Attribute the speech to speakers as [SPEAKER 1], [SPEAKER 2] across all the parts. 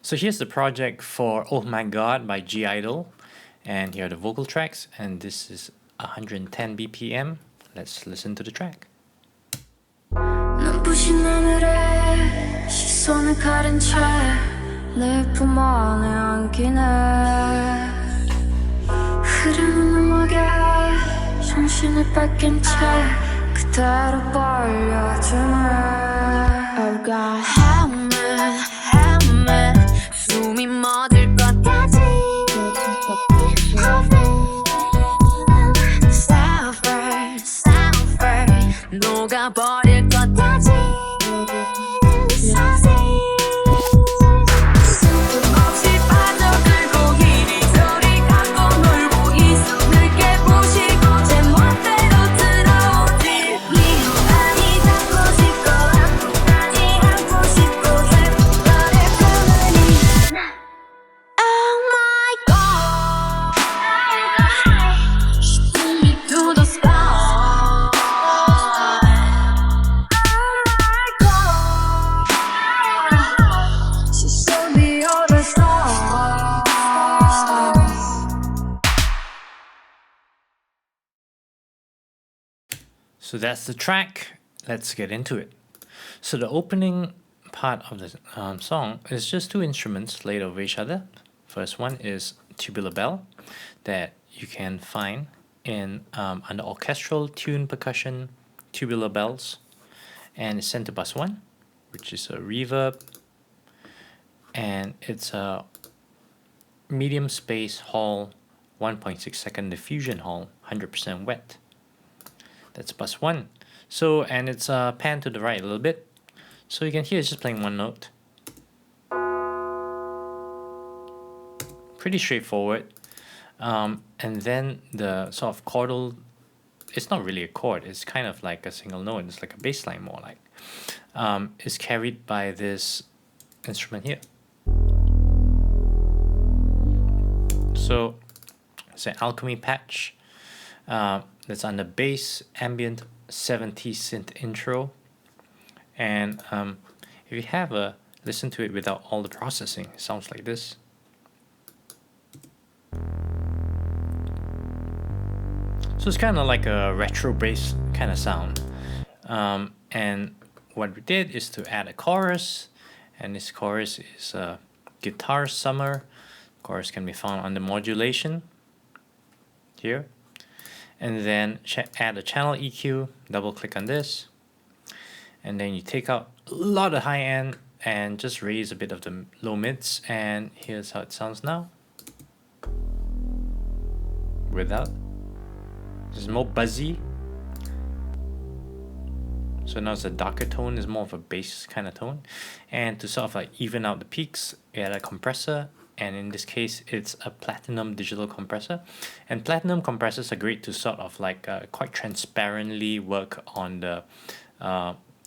[SPEAKER 1] So here's the project for Oh My God by I-DLE, and here are the vocal tracks, and this is 110 BPM. Let's listen to the track.
[SPEAKER 2] 눈부신 하늘에 시선을 가린 채 내 품 안에 안기네 흐르는 음악에 정신을 뺏긴 채 그대로 벌려주네 Oh God, help me 숨이 멎을 것 같아 녹아버릴 것 같아 없이 빠져들고 이리저리 갖고 놀고 있어 늦게 부시고 제 멋대로 들어오지 미련하니 잡고 싶고 아프다니 안고 싶고 해보려를 품으니 Oh my God Shoot me to the sky
[SPEAKER 1] So that's the track. Let's get into it. So the opening part of the song is just two instruments laid over each other. First one is tubular bell that you can find in under orchestral tune percussion tubular bells, and it's center bus 1, which is a reverb, and it's a medium space hall 1.6 second diffusion hall 100% wet. That's bus 1. So, and it's panned to the right a little bit. So you can hear it's just playing one note. Pretty straightforward. And then the sort of chordal, it's not really a chord, it's kind of like a single note, it's like a bass line more like, is carried by this instrument here. So it's an alchemy patch. That's under bass, ambient 70s synth intro, and if you have a listen to it without all the processing, it sounds like this. So it's kind of like a retro bass kind of sound, and what we did is to add a chorus, and this chorus is Guitar Summer. Chorus can be found under modulation here. And then add a channel EQ, double click on this, and then you take out a lot of high end and just raise a bit of the low mids, and here's how it sounds now. Without, it's more buzzy. So now it's a darker tone, it's more of a bass kind of tone. And to sort of like even out the peaks, you add a compressor. And in this case, it's a platinum digital compressor. And platinum compressors are great to sort of like quite transparently work on the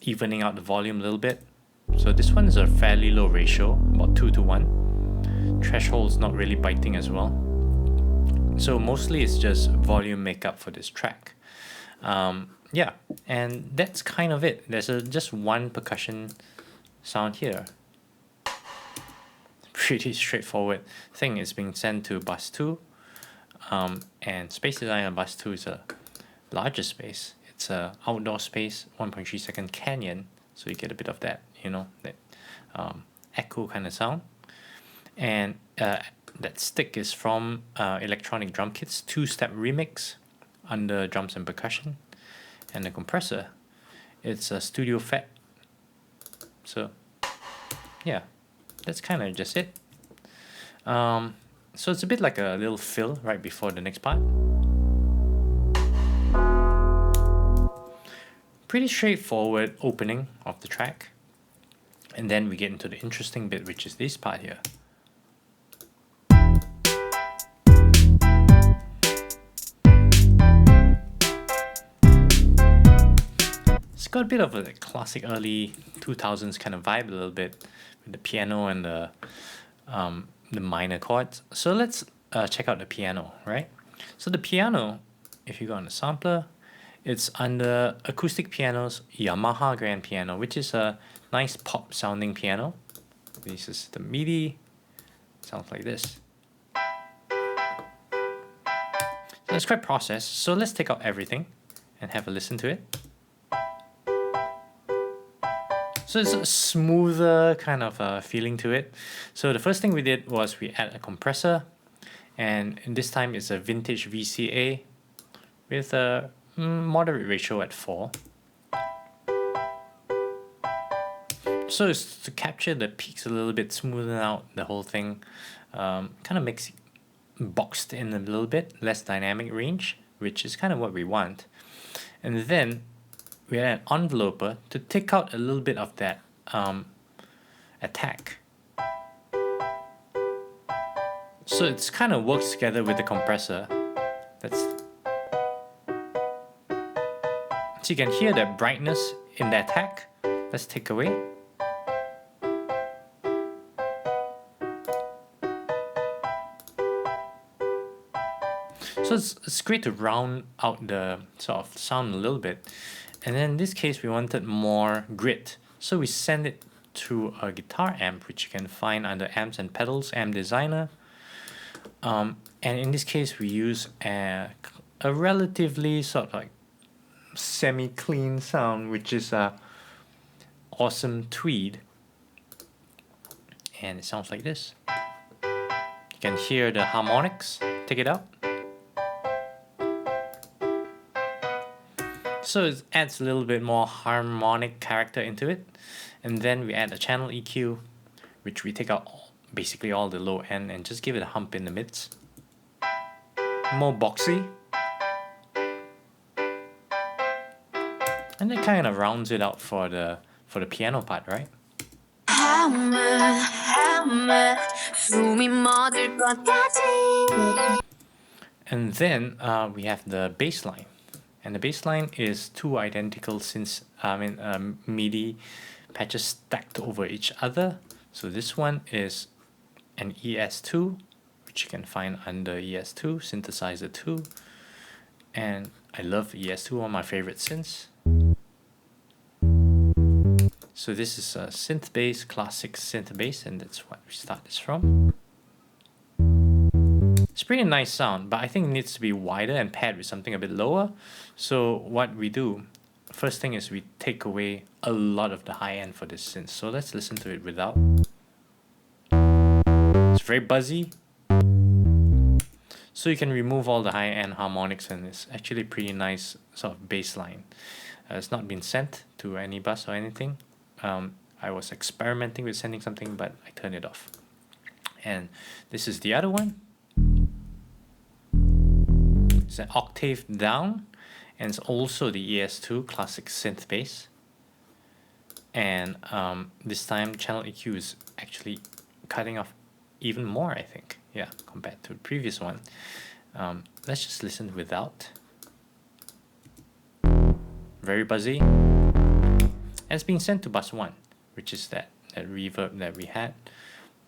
[SPEAKER 1] evening out the volume a little bit. So this one is a fairly low ratio, about 2:1. Threshold's not really biting as well. So mostly it's just volume makeup for this track. Yeah, and that's kind of it. There's just one percussion sound here. Pretty straightforward thing is being sent to bus 2, and space design on bus 2 is a larger space. It's a outdoor space, 1.3 second canyon, so you get a bit of that, you know, that echo kind of sound. And that stick is from Electronic Drum Kit's 2-step remix under drums and percussion. And the compressor, it's a Studio Fat. So yeah, that's kind of just it. So it's a bit like a little fill right before the next part. Pretty straightforward opening of the track. And then we get into the interesting bit, which is this part here. It's got a bit of a classic early 2000s kind of vibe a little bit with the piano and the minor chords. So let's check out the piano, right? So the piano, if you go on the sampler, it's under Acoustic Piano's Yamaha Grand Piano, which is a nice pop sounding piano. This is the MIDI sounds like this. So it's quite processed. So let's take out everything and have a listen to it. So it's a smoother kind of feeling to it. So the first thing we did was we add a compressor, and this time it's a vintage VCA with a moderate ratio at 4. So it's to capture the peaks a little bit, smoothen out the whole thing, kind of makes it boxed in a little bit, less dynamic range, which is kind of what we want. And then we add an enveloper to take out a little bit of that attack. So it's kind of works together with the compressor. So you can hear that brightness in the attack. Let's take away. So it's great to round out the sort of sound a little bit. And then in this case, we wanted more grit. So we send it to a guitar amp, which you can find under Amps and Pedals, Amp Designer. And in this case, we use a relatively sort of like semi-clean sound, which is a awesome tweed. And it sounds like this. You can hear the harmonics. Take it out. So it adds a little bit more harmonic character into it. And then we add a channel EQ, which we take out basically all the low end and just give it a hump in the mids. More boxy. And it kind of rounds it out for the piano part, right? And then we have the bass line. And the bass line is 2 identical MIDI patches stacked over each other. So this one is an ES2, which you can find under ES2, Synthesizer 2. And I love ES2, one of my favorite synths. So this is a synth bass, classic synth bass, and that's what we start this from. It's pretty nice sound, but I think it needs to be wider and paired with something a bit lower. So what we do, first thing is we take away a lot of the high end for this synth. So let's listen to it without. It's very buzzy. So you can remove all the high end harmonics, and it's actually pretty nice sort of bass line. It's not been sent to any bus or anything. I was experimenting with sending something, but I turned it off. And this is the other one. It's an octave down, and it's also the ES2 classic synth bass. And this time channel EQ is actually cutting off even more, I think. Yeah, compared to the previous one. Let's just listen without. Very buzzy. And it's being sent to bus 1, which is that reverb that we had,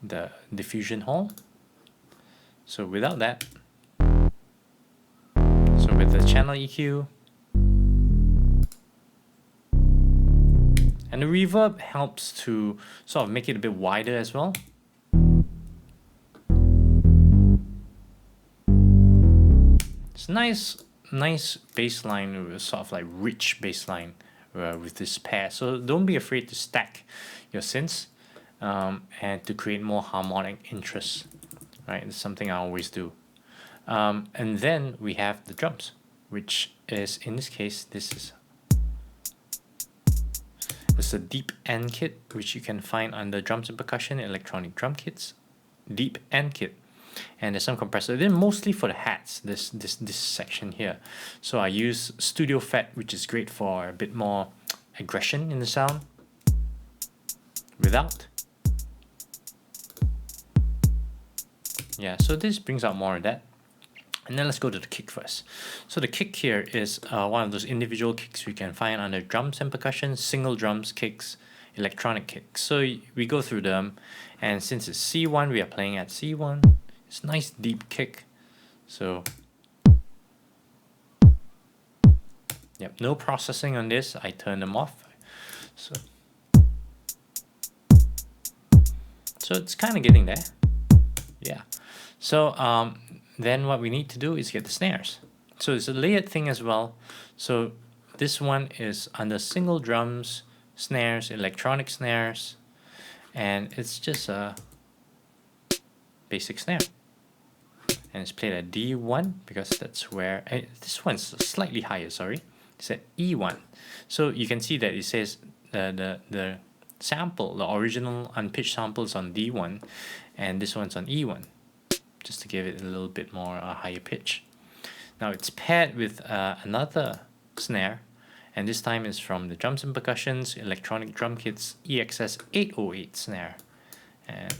[SPEAKER 1] the diffusion hall. So without that, so with the channel EQ, and the reverb helps to sort of make it a bit wider as well. It's nice bass line, sort of like rich bass line with this pair. So don't be afraid to stack your synths and to create more harmonic interest. Right, it's something I always do. And then we have the drums, which is, in this case, it's a deep end kit, which you can find under Drums and Percussion, Electronic Drum Kits, deep end kit. And there's some compressor. Then mostly for the hats, this section here. So I use Studio Fat, which is great for a bit more aggression in the sound. Without. Yeah, so this brings out more of that. And then let's go to the kick first. So the kick here is one of those individual kicks we can find under Drums and Percussion, single drums, kicks, electronic kicks. So we go through them, and since it's C1, we are playing at C1. It's nice deep kick. So yep, no processing on this. I turn them off. So it's kind of getting there. Yeah. So then what we need to do is get the snares. So it's a layered thing as well. So this one is under single drums, snares, electronic snares, and it's just a basic snare. And it's played at D1 because that's where this one's slightly higher. Sorry, it's at E1. So you can see that it says the sample, the original unpitched sample is on D1, and this one's on E1, just to give it a little bit more higher pitch. Now it's paired with another snare, and this time is from the Drums and Percussions Electronic Drum Kit's EXS 808 snare, and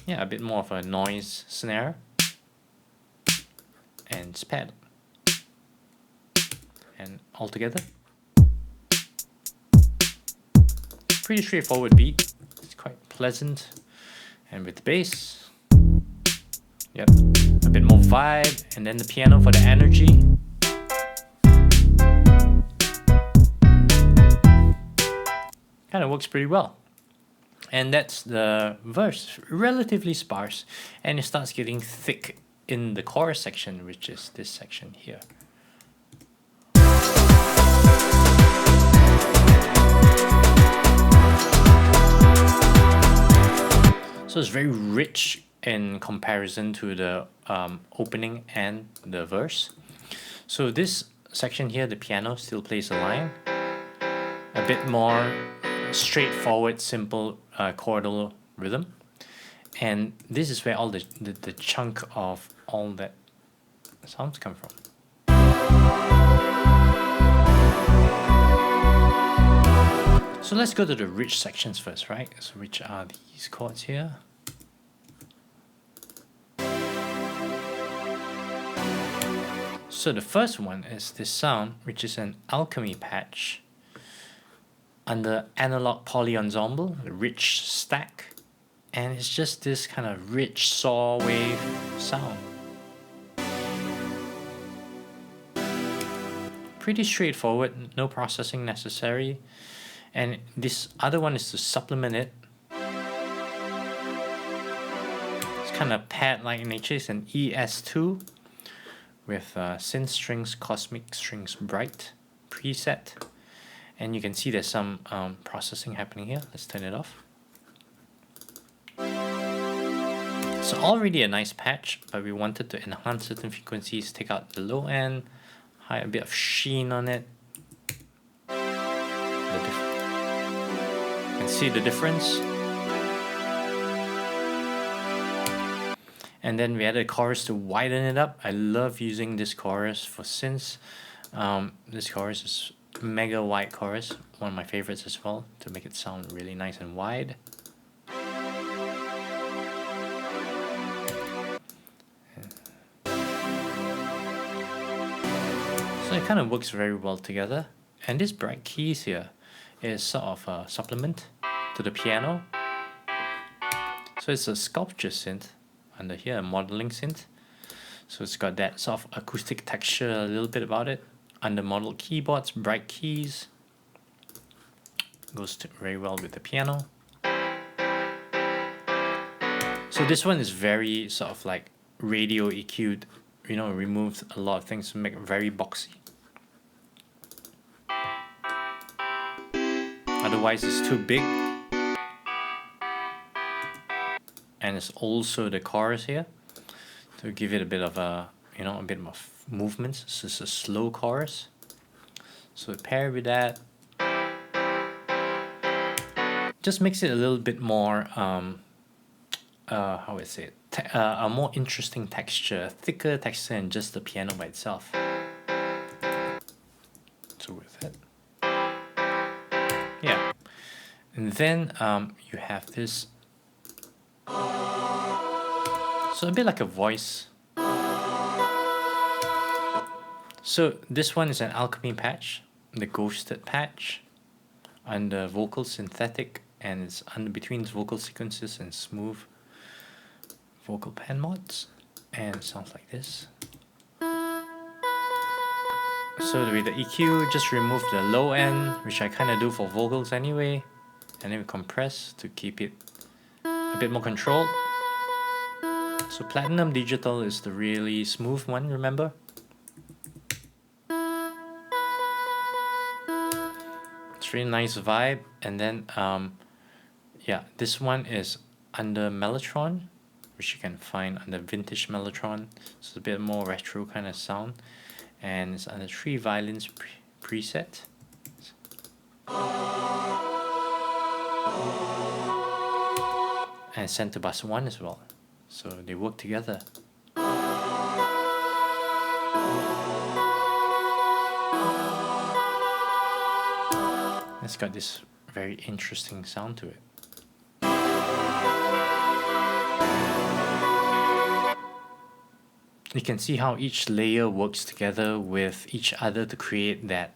[SPEAKER 1] yeah, a bit more of a noise snare, and it's paired, and altogether pretty straightforward beat. It's quite pleasant, and with the bass, yep, a bit more vibe, and then the piano for the energy. Kind of works pretty well. And that's the verse, relatively sparse, and it starts getting thick in the chorus section, which is this section here. So it's very rich in comparison to the opening and the verse. So this section here, the piano still plays a line, a bit more straightforward, simple chordal rhythm, and this is where all the chunk of all that sounds come from. So let's go to the rich sections first, right? So which are these chords here? So the first one is this sound, which is an alchemy patch under analog poly ensemble, the rich stack, and it's just this kind of rich saw wave sound. Pretty straightforward, no processing necessary. And this other one is to supplement it. It's kind of pad-like in nature. It's an ES2 with synth strings, cosmic strings, bright preset. And you can see there's some processing happening here. Let's turn it off. So already a nice patch, but we wanted to enhance certain frequencies, take out the low end, hide a bit of sheen on it. And see the difference. And then we added a chorus to widen it up. I love using this chorus for synths. This chorus is mega wide chorus, one of my favorites as well, to make it sound really nice and wide. So it kind of works very well together. And this bright keys here is sort of a supplement to the piano. So it's a sculpture synth under here, a modeling synth. So it's got that sort of acoustic texture, a little bit about it. Under model keyboards, bright keys. Goes very well with the piano. So this one is very sort of like radio EQ'd, you know, removes a lot of things to make it very boxy. Otherwise it's too big. And it's also the chorus here to give it a bit of a, you know, a bit of movements. So it's a slow chorus. So paired with that, just makes it a little bit more, how would I say it? A more interesting texture, thicker texture than just the piano by itself. So with it, yeah. And then you have this, so a bit like a voice. So this one is an alchemy patch, the ghosted patch, under vocal synthetic, and it's under between vocal sequences and smooth vocal pan mods, and it sounds like this. So with the EQ, just remove the low end, which I kind of do for vocals anyway, and then we compress to keep it a bit more controlled. So Platinum Digital is the really smooth one, remember? It's really nice vibe. And then yeah, this one is under Mellotron, which you can find under Vintage Mellotron. So it's a bit more retro kind of sound. And it's under 3 violins preset. And center bus 1 as well. So they work together. It's got this very interesting sound to it. You can see how each layer works together with each other to create that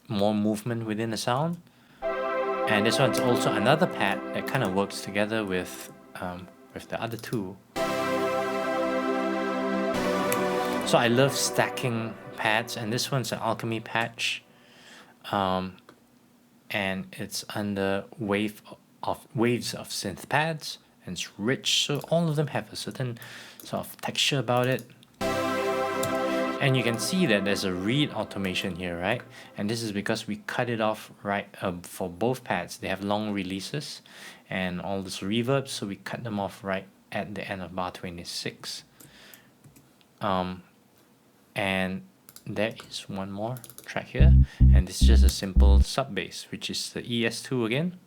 [SPEAKER 1] more movement within the sound. And this one's also another pad that kind of works together with the other two. So I love stacking pads, and this one's an Alchemy patch. And it's under waves of synth pads, and it's rich, so all of them have a certain sort of texture about it. And you can see that there's a read automation here, right? And this is because we cut it off right for both pads. They have long releases and all this reverb, so we cut them off right at the end of bar 26. And there is one more track here, and this is just a simple sub bass, which is the ES2 again,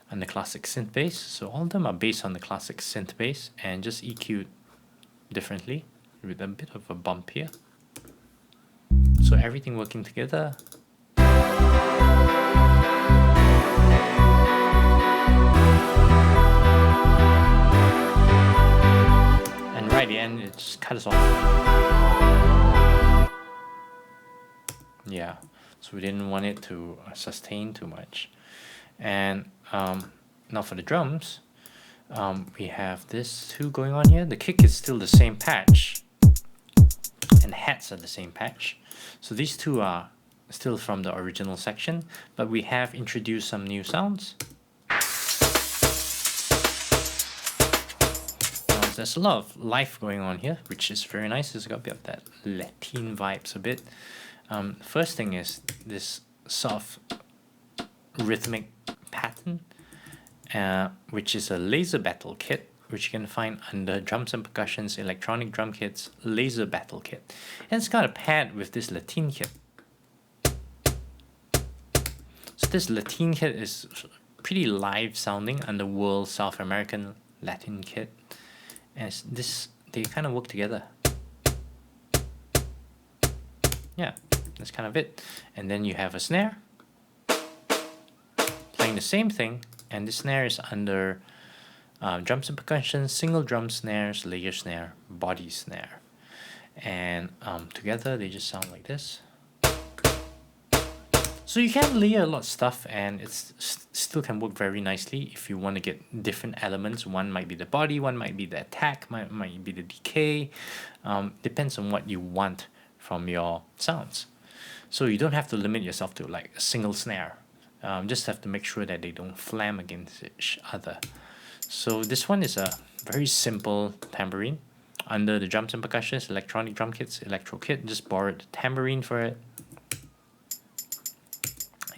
[SPEAKER 1] and the classic synth bass. So all of them are based on the classic synth bass and just EQ'd differently with a bit of a bump here. So everything working together. And right at the end, it just cuts off. Yeah, so we didn't want it to sustain too much. And now for the drums, we have this two going on here. The kick is still the same patch, and the hats are the same patch. So these two are still from the original section, but we have introduced some new sounds. There's a lot of life going on here, which is very nice. It's got a bit of that Latin vibes a bit. First thing is this soft rhythmic pattern, which is a laser battle kit, which you can find under Drums and Percussion's Electronic Drum Kit's Laser Battle Kit. And it's got a pad with this Latin kit. So this Latin kit is pretty live sounding under World South American Latin kit. And they kind of work together. Yeah, that's kind of it. And then you have a snare playing the same thing, and the snare is under Drums and Percussion, single drum snares, layer snare, body snare. And together they just sound like this. So you can layer a lot of stuff, and it still can work very nicely if you want to get different elements. One might be the body, one might be the attack, might be the decay. Depends on what you want from your sounds. So you don't have to limit yourself to like a single snare. Just have to make sure that they don't flam against each other. So this one is a very simple tambourine. Under the Drums and Percussion's Electronic Drum Kit's Electro Kit, just borrowed the tambourine for it.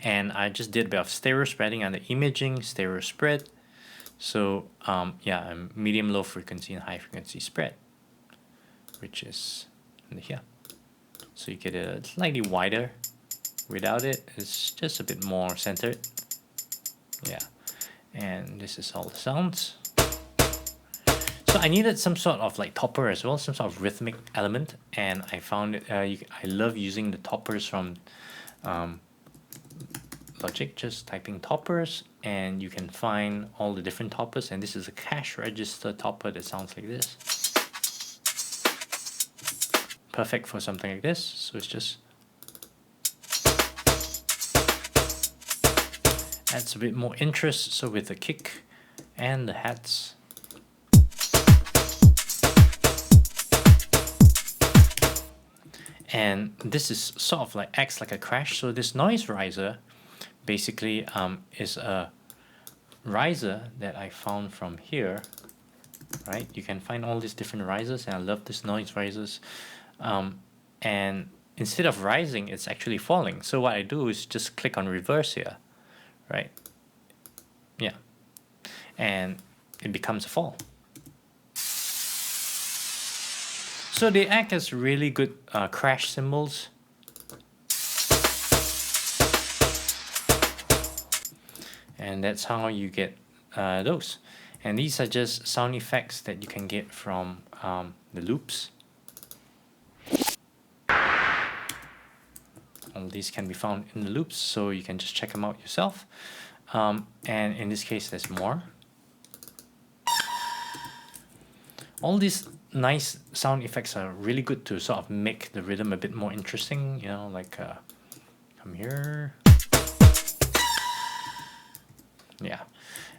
[SPEAKER 1] And I just did a bit of stereo spreading under imaging, stereo spread. So yeah, medium low frequency and high frequency spread, which is under here. So you get it slightly wider. Without it, it's just a bit more centered. Yeah, and this is all the sounds. So I needed some sort of like topper as well, some sort of rhythmic element, and I found it. I love using the toppers from Logic. Just typing toppers, and you can find all the different toppers. And this is a cash register topper that sounds like this. Perfect for something like this. So it's just adds a bit more interest. So with the kick and the hats. And this is sort of like acts like a crash. So this noise riser basically is a riser that I found from here, right? You can find all these different risers, and I love this noise risers. And instead of rising, it's actually falling. So what I do is just click on reverse here, right? Yeah, and it becomes a fall. So they act as really good crash cymbals. And that's how you get those. And these are just sound effects that you can get from the loops. All these can be found in the loops, so you can just check them out yourself. And in this case, there's more. All these nice sound effects are really good to sort of make the rhythm a bit more interesting, you know, like come here. Yeah,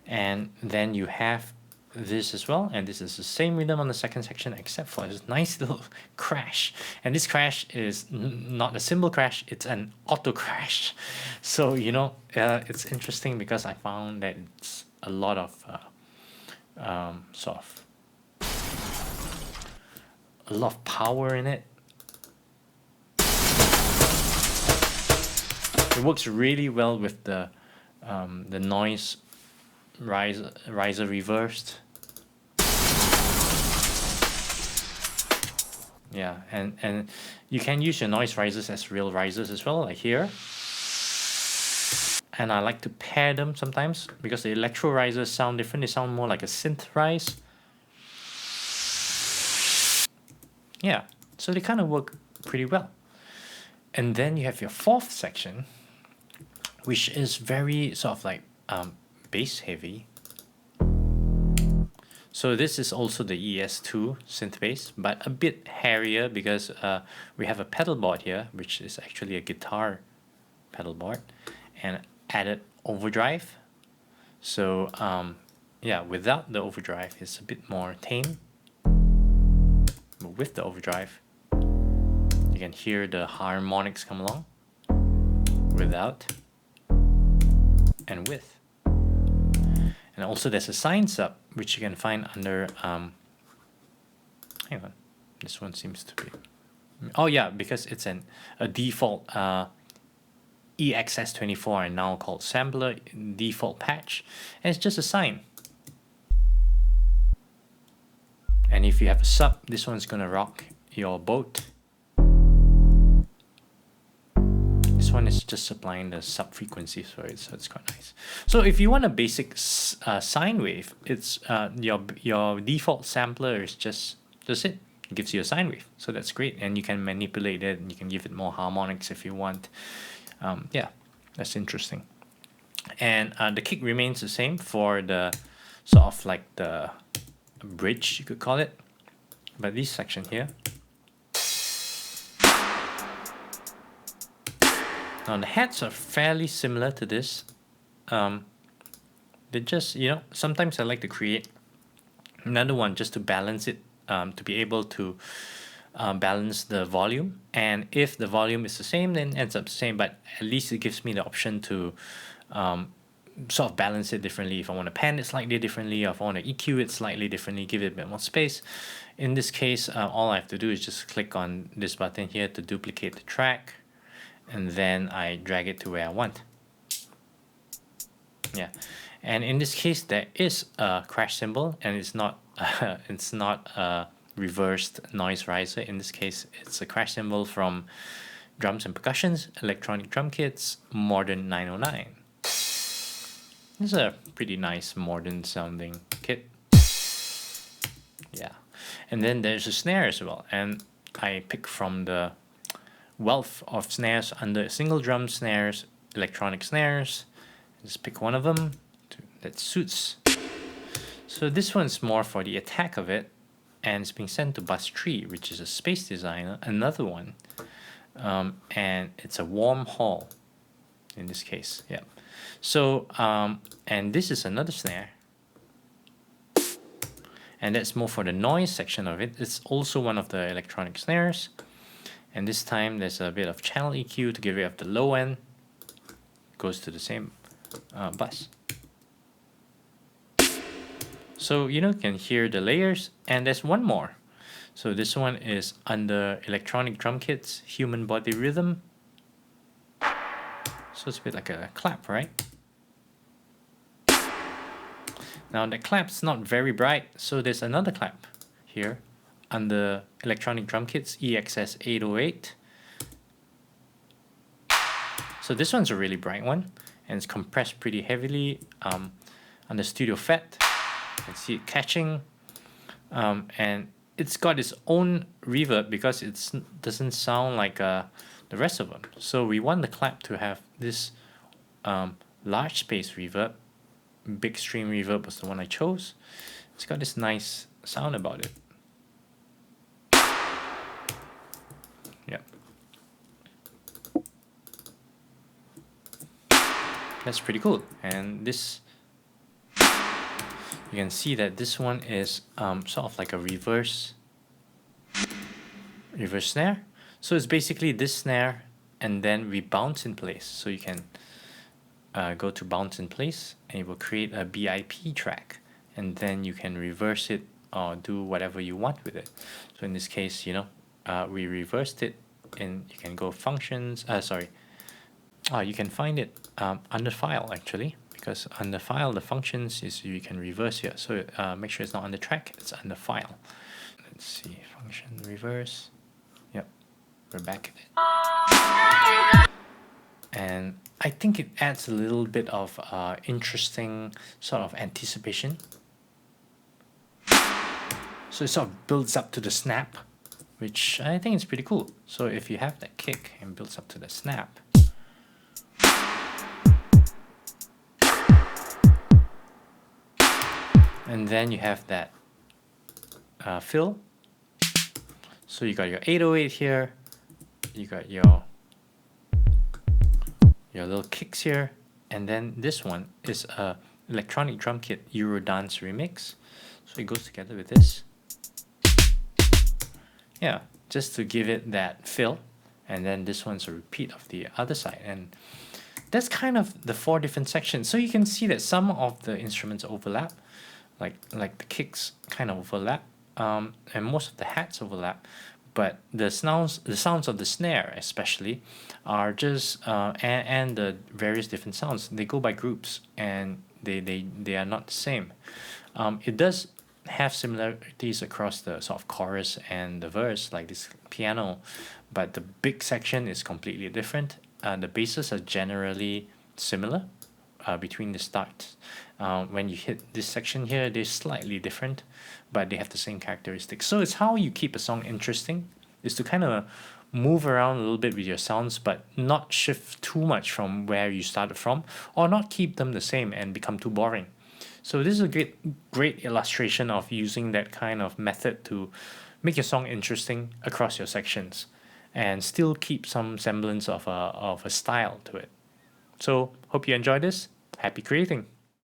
[SPEAKER 1] and then you have this as well, and this is the same rhythm on the second section, except for this nice little crash. And this crash is not a cymbal crash, it's an auto crash. So, you know, it's interesting because I found that it's a lot of sort of a lot of power in it. It works really well with the noise riser reversed. Yeah, and you can use your noise risers as real risers as well, like here. And I like to pair them sometimes because the electro risers sound different. They sound more like a synth rise. Yeah, so they kind of work pretty well. And then you have your fourth section, which is very sort of like bass heavy. So this is also the ES2 synth bass, but a bit hairier because we have a pedal board here, which is actually a guitar pedal board, and added overdrive. So yeah, without the overdrive, it's a bit more tame. But with the overdrive, you can hear the harmonics come along. Without and with. And also there's a sine sub, which you can find under hang on, this one seems to be, oh yeah, because it's a default EXS24 and now called sampler default patch, and it's just a sine. And if you have a sub, this one's gonna rock your boat. This one is just supplying the sub frequencies for it, so it's quite nice. So if you want a basic sine wave, it's your default sampler is just it. It gives you a sine wave, so that's great, and you can manipulate it, and you can give it more harmonics if you want. Yeah, that's interesting. And the kick remains the same for the sort of like the bridge, you could call it, but this section here. Now the heads are fairly similar to this. They just, you know, sometimes I like to create another one just to balance it, to be able to balance the volume. And if the volume is the same, then it ends up the same, but at least it gives me the option to sort of balance it differently. If I want to pan it slightly differently, or if I want to EQ it slightly differently, give it a bit more space. In this case, all I have to do is just click on this button here to duplicate the track, and then I drag it to where I want. Yeah, and in this case there is a crash cymbal, and it's not a reversed noise riser. In this case, it's a crash cymbal from Drums and Percussions Electronic Drum Kits Modern 909. This is a pretty nice modern sounding kit. Yeah, and then there's a snare as well, and I pick from the wealth of snares under single drum snares, electronic snares. Just pick one of them that suits. So this one's more for the attack of it, and it's being sent to bus 3, which is a space designer, another one, and it's a warm hall in this case. Yeah. So and this is another snare, and that's more for the noise section of it. It's also one of the electronic snares, and this time there's a bit of channel EQ to get rid of the low end. Goes to the same bus. So you can hear the layers, and there's one more. So this one is under electronic drum kits, human body rhythm. So it's a bit like a clap, right? Now the clap's not very bright, so there's another clap here under electronic drum kits, EXS 808. So this one's a really bright one, and it's compressed pretty heavily under Studio Fat. You can see it catching, and it's got its own reverb because it doesn't sound like the rest of them. So we want the clap to have this large space reverb. Big stream reverb was the one I chose. It's got this nice sound about it. Yeah. That's pretty cool. And this, you can see that this one is sort of like a reverse snare. So it's basically this snare, and then we bounce in place. So you can go to bounce in place, and it will create a BIP track, and then you can reverse it or do whatever you want with it. So in this case, we reversed it, and you can go functions. You can find it under file actually, because under file the functions is you can reverse here. So make sure it's not under track, it's under file. Let's see, function reverse. Yep, we're back at it. And I think it adds a little bit of interesting sort of anticipation. So it sort of builds up to the snap, which I think is pretty cool. So if you have that kick and builds up to the snap, and then you have that fill. So you got your 808 here, you got your little kicks here, and then this one is a electronic drum kit Eurodance remix. So it goes together with this. Yeah, just to give it that fill, and then this one's a repeat of the other side, and that's kind of the 4 different sections. So you can see that some of the instruments overlap, like the kicks kind of overlap, and most of the hats overlap, but the sounds of the snare especially are just and the various different sounds, they go by groups, and they are not the same. It does have similarities across the sort of chorus and the verse, like this piano, but the big section is completely different. The basses are generally similar between the starts. When you hit this section here, they're slightly different, but they have the same characteristics. So it's how you keep a song interesting, is to kind of move around a little bit with your sounds, but not shift too much from where you started from, or not keep them the same and become too boring. So this is a great illustration of using that kind of method to make your song interesting across your sections, and still keep some semblance of a style to it. So hope you enjoy this. Happy creating!